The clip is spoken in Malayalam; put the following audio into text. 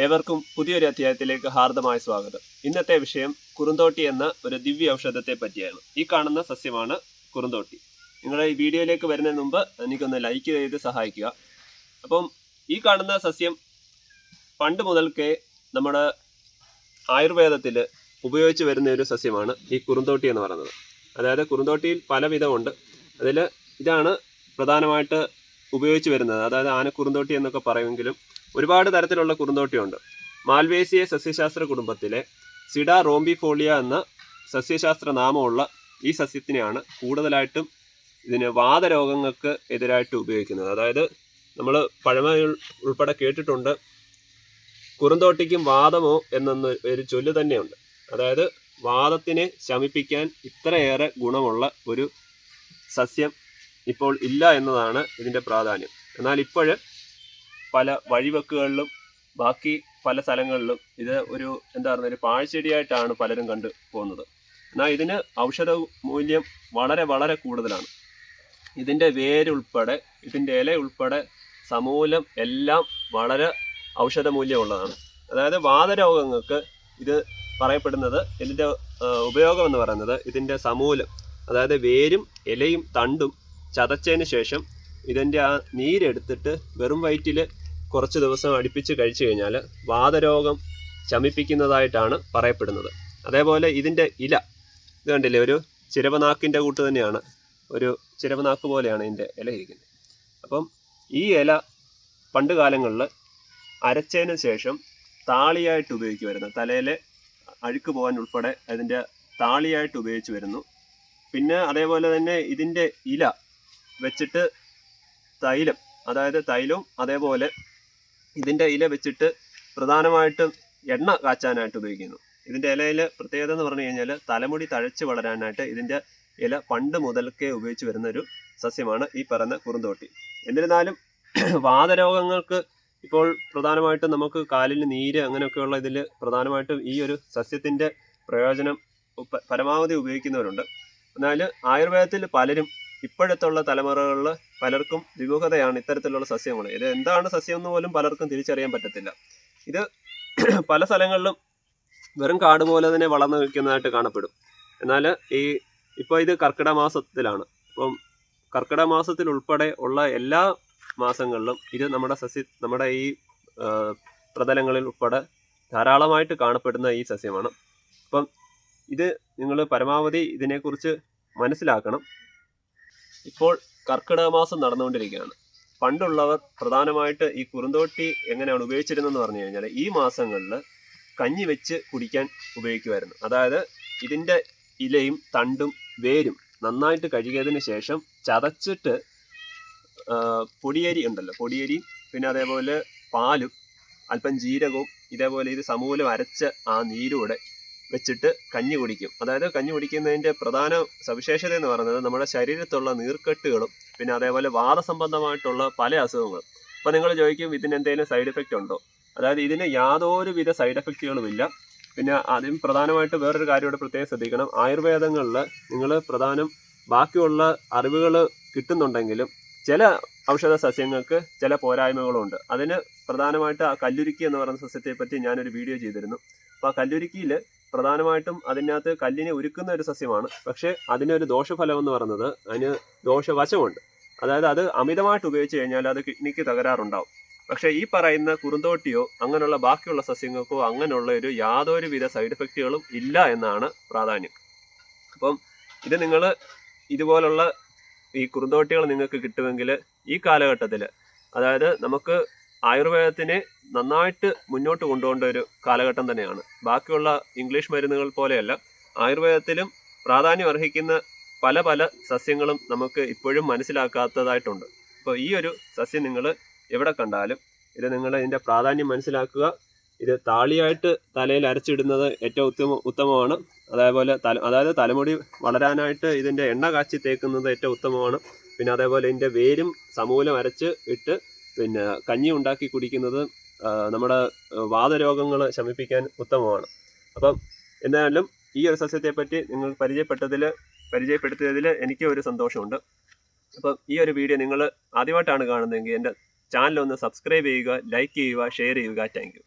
ഏവർക്കും പുതിയൊരു അധ്യായത്തിലേക്ക് ഹാർദമായ സ്വാഗതം. ഇന്നത്തെ വിഷയം കുറുന്തോട്ടി എന്ന ഒരു ദിവ്യ ഔഷധത്തെ പറ്റിയാണ്. ഈ കാണുന്ന സസ്യമാണ് കുറുന്തോട്ടി. നിങ്ങൾ ഈ വീഡിയോയിലേക്ക് വരുന്നതിന് മുമ്പ് എനിക്കൊന്ന് ലൈക്ക് ചെയ്ത് സഹായിക്കുക. അപ്പം ഈ കാണുന്ന സസ്യം പണ്ട് മുതൽക്കേ നമ്മുടെ ആയുർവേദത്തിൽ ഉപയോഗിച്ച് വരുന്ന ഒരു സസ്യമാണ് ഈ കുറുന്തോട്ടി എന്ന് പറയുന്നത്. അതായത് കുറുന്തോട്ടിയിൽ പല വിധമുണ്ട്. അതിൽ ഇതാണ് പ്രധാനമായിട്ട് ഉപയോഗിച്ച് വരുന്നത്. അതായത് ആനക്കുറുന്തോട്ടി എന്നൊക്കെ പറയുമെങ്കിലും ഒരുപാട് തരത്തിലുള്ള കുറുന്തോട്ടിയുണ്ട്. മാൽവേസിയ സസ്യശാസ്ത്ര കുടുംബത്തിലെ സിഡ റോംബിഫോളിയ എന്ന സസ്യശാസ്ത്ര നാമമുള്ള ഈ സസ്യത്തിനെയാണ് കൂടുതലായിട്ടും ഇതിന് വാതരോഗങ്ങൾക്ക് എതിരായിട്ട് ഉപയോഗിക്കുന്നത്. അതായത് നമ്മൾ പഴമ ഉൾപ്പെടെ കേട്ടിട്ടുണ്ട്, കുറുന്തോട്ടിക്കും വാദമോ എന്നൊന്ന് ഒരു ചൊല്ല് തന്നെയുണ്ട്. അതായത് വാദത്തിനെ ശമിപ്പിക്കാൻ ഇത്രയേറെ ഗുണമുള്ള ഒരു സസ്യം ഇപ്പോൾ ഇല്ല എന്നതാണ് ഇതിൻ്റെ പ്രാധാന്യം. എന്നാൽ ഇപ്പോൾ പല വഴിവെക്കുകളിലും ബാക്കി പല സ്ഥലങ്ങളിലും ഇത് ഒരു ഒരു പാഴ്ചെടിയായിട്ടാണ് പലരും കണ്ടു പോകുന്നത്. എന്നാൽ ഇതിന് ഔഷധ മൂല്യം വളരെ വളരെ കൂടുതലാണ്. ഇതിൻ്റെ വേരുൾപ്പെടെ ഇതിൻ്റെ ഇല ഉൾപ്പെടെ സമൂലം എല്ലാം വളരെ ഔഷധ മൂല്യമുള്ളതാണ്. അതായത് വാതരോഗങ്ങൾക്ക് ഇത് പറയപ്പെടുന്നത്, ഇതിൻ്റെ ഉപയോഗം എന്ന് പറയുന്നത് ഇതിൻ്റെ സമൂലം, അതായത് വേരും ഇലയും തണ്ടും ചതച്ചതിന് ശേഷം ഇതിൻ്റെ ആ നീരെടുത്തിട്ട് വെറും വയറ്റിൽ കുറച്ച് ദിവസം അടുപ്പിച്ച് കഴിച്ചു കഴിഞ്ഞാൽ വാതരോഗം ശമിപ്പിക്കുന്നതായിട്ടാണ് പറയപ്പെടുന്നത്. അതേപോലെ ഇതിൻ്റെ ഇല ഇത് കണ്ടില്ലേ, ഒരു ചിരവനാക്കിൻ്റെ കൂട്ട് തന്നെയാണ്, ഒരു ചിരവനാക്ക് പോലെയാണ് ഇതിൻ്റെ ഇല ഇരിക്കുന്നത്. അപ്പം ഈ ഇല പണ്ട് കാലങ്ങളിൽ അരച്ചതിന് ശേഷം താളിയായിട്ട് ഉപയോഗിക്കുമായിരുന്നു. തലയിലെ അഴുക്ക് പോകാൻ ഉൾപ്പെടെ അതിൻ്റെ താളിയായിട്ട് ഉപയോഗിച്ച് വരുന്നു. പിന്നെ അതേപോലെ തന്നെ ഇതിൻ്റെ ഇല വെച്ചിട്ട് തൈലം, അതായത് തൈലവും അതേപോലെ ഇതിൻ്റെ ഇല വെച്ചിട്ട് പ്രധാനമായിട്ടും എണ്ണ കാച്ചാനായിട്ട് ഉപയോഗിക്കുന്നു. ഇതിൻ്റെ ഇലയിൽ പ്രത്യേകത എന്ന് പറഞ്ഞു കഴിഞ്ഞാൽ തലമുടി തഴച്ച് വളരാനായിട്ട് ഇതിൻ്റെ ഇല പണ്ട് മുതൽക്കേ ഉപയോഗിച്ച് വരുന്ന ഒരു സസ്യമാണ് ഈ പറയുന്ന കുറുന്തോട്ടി. എന്നിരുന്നാലും വാതരോഗങ്ങൾക്ക് ഇപ്പോൾ പ്രധാനമായിട്ടും നമുക്ക് കാലിന് നീര് അങ്ങനെയൊക്കെയുള്ള ഇതിൽ പ്രധാനമായിട്ടും ഈ ഒരു സസ്യത്തിൻ്റെ പ്രയോജനം പരമാവധി ഉപയോഗിക്കുന്നവരുണ്ട്. എന്നാൽ ആയുർവേദത്തിൽ പലരും ഇപ്പോഴത്തുള്ള തലമുറകളിൽ പലർക്കും വിമുഖതയാണ് ഇത്തരത്തിലുള്ള സസ്യങ്ങൾ. ഇത് എന്താണ് സസ്യം എന്ന് പോലും പലർക്കും തിരിച്ചറിയാൻ പറ്റത്തില്ല. ഇത് പല സ്ഥലങ്ങളിലും വെറും കാട് പോലെ തന്നെ വളർന്നു നിൽക്കുന്നതായിട്ട് കാണപ്പെടും. എന്നാൽ ഇപ്പോൾ ഇത് കർക്കിടക മാസത്തിലാണ്. അപ്പം കർക്കിടക മാസത്തിൽ ഉൾപ്പെടെ ഉള്ള എല്ലാ മാസങ്ങളിലും ഇത് നമ്മുടെ ഈ പ്രതലങ്ങളിൽ ഉൾപ്പെടെ ധാരാളമായിട്ട് കാണപ്പെടുന്ന ഈ സസ്യമാണ്. അപ്പം ഇത് നിങ്ങൾ പരമാവധി ഇതിനെക്കുറിച്ച് മനസ്സിലാക്കണം. ഇപ്പോൾ കർക്കിടക മാസം നടന്നുകൊണ്ടിരിക്കുകയാണ്. പണ്ടുള്ളവർ പ്രധാനമായിട്ട് ഈ കുറുന്തോട്ടി എങ്ങനെയാണ് ഉപയോഗിച്ചിരുന്നതെന്ന് പറഞ്ഞു കഴിഞ്ഞാൽ ഈ മാസങ്ങളിൽ കഞ്ഞി വെച്ച് കുടിക്കാൻ ഉപയോഗിക്കുമായിരുന്നു. അതായത് ഇതിൻ്റെ ഇലയും തണ്ടും വേരും നന്നായിട്ട് കഴുകിയതിന് ശേഷം ചതച്ചിട്ട് പൊടിയരി ഉണ്ടല്ലോ, പൊടിയരി പിന്നെ അതേപോലെ പാലും അല്പം ജീരകവും ഇതേപോലെ ഇത് സമൂലം അരച്ച ആ നീരൂടെ വെച്ചിട്ട് കഞ്ഞി കുടിക്കും. അതായത് കഞ്ഞി കുടിക്കുന്നതിൻ്റെ പ്രധാന സവിശേഷത എന്ന് പറയുന്നത് നമ്മുടെ ശരീരത്തുള്ള നീർക്കെട്ടുകളും പിന്നെ അതേപോലെ വാദസംബന്ധമായിട്ടുള്ള പല അസുഖങ്ങളും. അപ്പോൾ നിങ്ങൾ ചോദിക്കും, ഇതിന് എന്തെങ്കിലും സൈഡ് എഫക്റ്റ് ഉണ്ടോ? അതായത് ഇതിന് യാതൊരുവിധ സൈഡ് എഫക്റ്റുകളുമില്ല. പിന്നെ അതിന് പ്രധാനമായിട്ട് വേറൊരു കാര്യം ഇവിടെ പ്രത്യേകം ശ്രദ്ധിക്കണം. ആയുർവേദങ്ങളിൽ നിങ്ങൾ പ്രധാനം ബാക്കിയുള്ള അറിവുകൾ കിട്ടുന്നുണ്ടെങ്കിലും ചില ഔഷധ സസ്യങ്ങൾക്ക് ചില പോരായ്മകളുണ്ട്. അതിന് പ്രധാനമായിട്ട് ആ കല്ലുരുക്കി എന്ന് പറയുന്ന സസ്യത്തെ പറ്റി ഞാനൊരു വീഡിയോ ചെയ്തിരുന്നു. അപ്പോൾ ആ കല്ലുരുക്കിയിൽ പ്രധാനമായിട്ടും അതിനകത്ത് കല്ലിനെ ഉരുക്കുന്ന ഒരു സസ്യമാണ്. പക്ഷേ അതിനൊരു ദോഷഫലം എന്ന് പറയുന്നത് അതിന് ദോഷവശമുണ്ട്. അതായത് അത് അമിതമായിട്ട് ഉപയോഗിച്ച് കഴിഞ്ഞാൽ അത് കിഡ്നിക്ക് തകരാറുണ്ടാവും. പക്ഷേ ഈ പറയുന്ന കുറുന്തോട്ടിയോ അങ്ങനെയുള്ള ബാക്കിയുള്ള സസ്യങ്ങൾക്കോ അങ്ങനെയുള്ള ഒരു യാതൊരുവിധ സൈഡ് എഫക്റ്റുകളും ഇല്ല എന്നാണ് പ്രാധാന്യം. അപ്പം ഇത് നിങ്ങൾ ഇതുപോലുള്ള ഈ കുറുന്തോട്ടികൾ നിങ്ങൾക്ക് കിട്ടുമെങ്കിൽ ഈ കാലഘട്ടത്തിൽ, അതായത് നമുക്ക് ആയുർവേദത്തിനെ നന്നായിട്ട് മുന്നോട്ട് കൊണ്ടുപോകേണ്ട ഒരു കാലഘട്ടം തന്നെയാണ്. ബാക്കിയുള്ള ഇംഗ്ലീഷ് മരുന്നുകൾ പോലെയല്ല, ആയുർവേദത്തിലും പ്രാധാന്യം അർഹിക്കുന്ന പല പല സസ്യങ്ങളും നമുക്ക് ഇപ്പോഴും മനസ്സിലാക്കാത്തതായിട്ടുണ്ട്. അപ്പോൾ ഈ ഒരു സസ്യം നിങ്ങൾ എവിടെ കണ്ടാലും ഇത് നിങ്ങൾ ഇതിൻ്റെ പ്രാധാന്യം മനസ്സിലാക്കുക. ഇത് താളിയായിട്ട് തലയിൽ അരച്ചിടുന്നത് ഏറ്റവും ഉത്തമമാണ്. അതായത് തലമുടി വളരാനായിട്ട് ഇതിൻ്റെ എണ്ണ കാച്ചി തേക്കുന്നത് ഏറ്റവും ഉത്തമമാണ്. പിന്നെ അതേപോലെ ഇതിൻ്റെ വേരും സമൂലം അരച്ച് ഇട്ട് പിന്നെ കഞ്ഞി ഉണ്ടാക്കി കുടിക്കുന്നത് നമ്മുടെ വാതരോഗങ്ങൾ ശമിപ്പിക്കാൻ ഉത്തമമാണ്. അപ്പം എന്തായാലും ഈ ഒരു സസ്യത്തെ പറ്റി നിങ്ങൾ പരിചയപ്പെടുത്തിയതിൽ എനിക്ക് ഒരു സന്തോഷമുണ്ട്. അപ്പം ഈ ഒരു വീഡിയോ നിങ്ങൾ ആദ്യമായിട്ടാണ് കാണുന്നതെങ്കിൽ എൻ്റെ ചാനൽ ഒന്ന് സബ്സ്ക്രൈബ് ചെയ്യുക, ലൈക്ക് ചെയ്യുക, ഷെയർ ചെയ്യുക. Thank you.